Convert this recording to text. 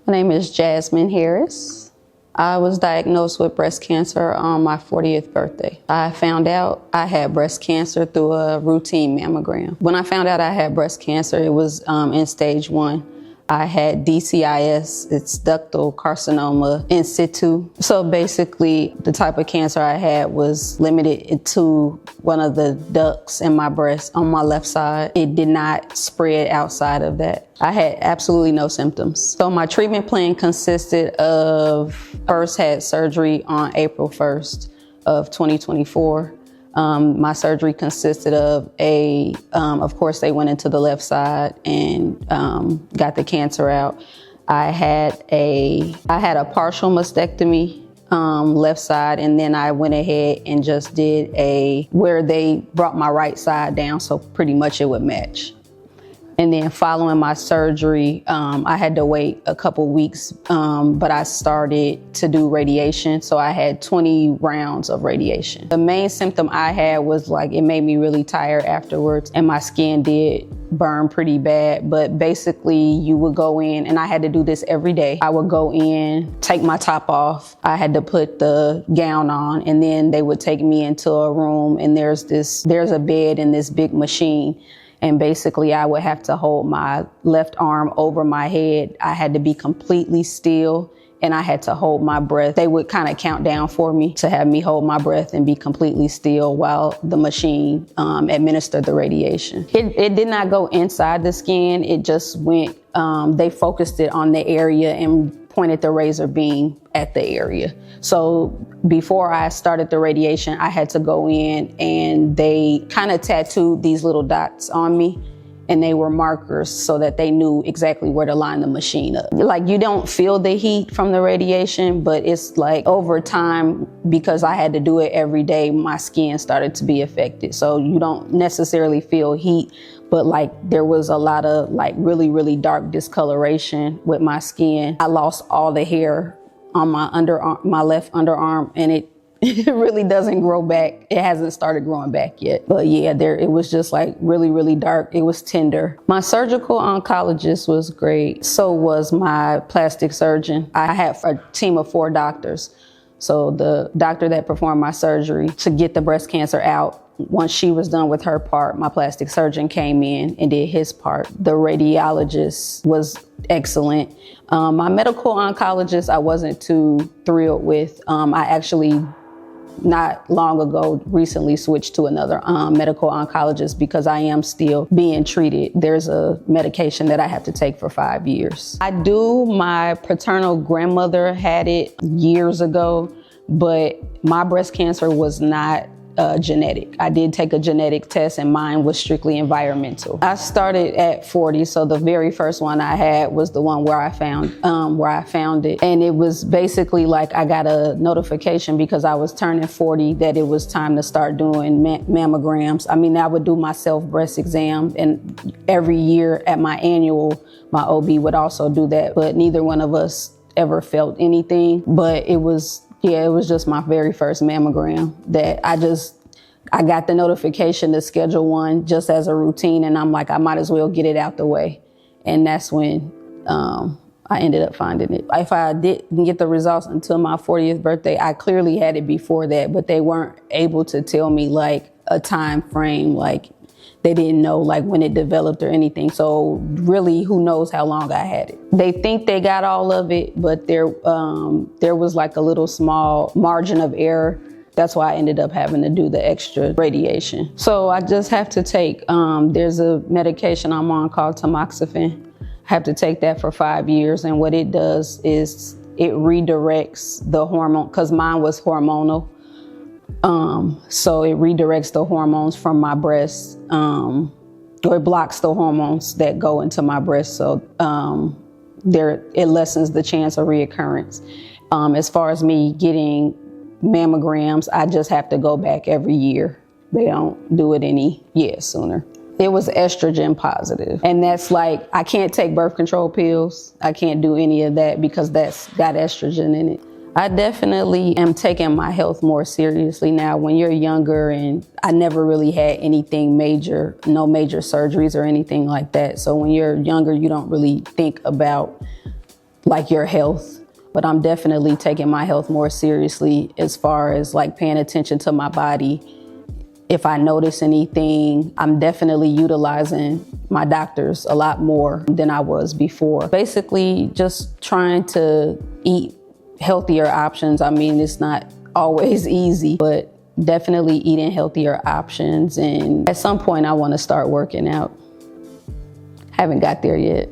My name is Jasmine Harris. I was diagnosed with breast cancer on my 40th birthday. I found out I had breast cancer through a routine mammogram. When I found out I had breast cancer, it was in stage 1. I had DCIS, it's ductal carcinoma in situ. So basically, the type of cancer I had was limited to one of the ducts in my breast on my left side. It did not spread outside of that. I had absolutely no symptoms. So my treatment plan consisted of, first had surgery on April 1st of 2024. My surgery consisted of of course they went into the left side and got the cancer out. I had a partial mastectomy, left side, and then I went ahead and just did where they brought my right side down, so pretty much it would match. And then following my surgery, I had to wait a couple weeks, but I started to do radiation. So I had 20 rounds of radiation. The main symptom I had was it made me really tired afterwards, and my skin did burn pretty bad. But basically you would go in, and I had to do this every day. I would go in, take my top off. I had to put the gown on, and then they would take me into a room, and there's a bed and this big machine. And basically I would have to hold my left arm over my head. I had to be completely still, and I had to hold my breath. They would kind of count down for me to have me hold my breath and be completely still while the machine administered the radiation. It did not go inside the skin. It just went, they focused it on the area and pointed the razor beam at the area. So before I started the radiation, I had to go in, and they kind of tattooed these little dots on me, and they were markers so that they knew exactly where to line the machine up. You don't feel the heat from the radiation, but it's over time, because I had to do it every day, my skin started to be affected. So you don't necessarily feel heat, but there was a lot of really, really dark discoloration with my skin. I lost all the hair on my underarm, my left underarm, and it really doesn't grow back. It hasn't started growing back yet. But yeah, it was just really, really dark. It was tender. My surgical oncologist was great. So was my plastic surgeon. I had a team of 4 doctors. So the doctor that performed my surgery to get the breast cancer out, once she was done with her part, my plastic surgeon came in and did his part. The radiologist was excellent. My medical oncologist, I wasn't too thrilled with. I actually, not long ago, recently switched to another medical oncologist because I am still being treated. There's a medication that I have to take for 5 years. My paternal grandmother had it years ago, but my breast cancer was not genetic. I did take a genetic test, and mine was strictly environmental. I started at 40, so the very first one I had was the one where I found it. And it was basically I got a notification because I was turning 40 that it was time to start doing mammograms. I would do my self-breast exam, and every year at my annual, my OB would also do that, but neither one of us ever felt anything. But it was just my very first mammogram that I got the notification to schedule one just as a routine, and I'm I might as well get it out the way. And that's when I ended up finding it. If I didn't get the results until my 40th birthday, I clearly had it before that, but they weren't able to tell me a time frame, they didn't know when it developed or anything. So really, who knows how long I had it. They think they got all of it, but there was a little small margin of error. That's why I ended up having to do the extra radiation. So I just have to take, there's a medication I'm on called tamoxifen. I have to take that for 5 years, and what it does is it redirects the hormone, because mine was hormonal. So it redirects the hormones from my breast, or it blocks the hormones that go into my breast. So it lessens the chance of reoccurrence. As far as me getting mammograms, I just have to go back every year. They don't do it sooner. It was estrogen positive. And that's I can't take birth control pills. I can't do any of that because that's got estrogen in it. I definitely am taking my health more seriously now. When you're younger, and I never really had anything major, no major surgeries or anything like that. So when you're younger, you don't really think about like your health, but I'm definitely taking my health more seriously as far as like paying attention to my body. If I notice anything, I'm definitely utilizing my doctors a lot more than I was before. Basically, just trying to eat healthier options. I mean, it's not always easy, but definitely eating healthier options. And at some point, I want to start working out. Haven't got there yet.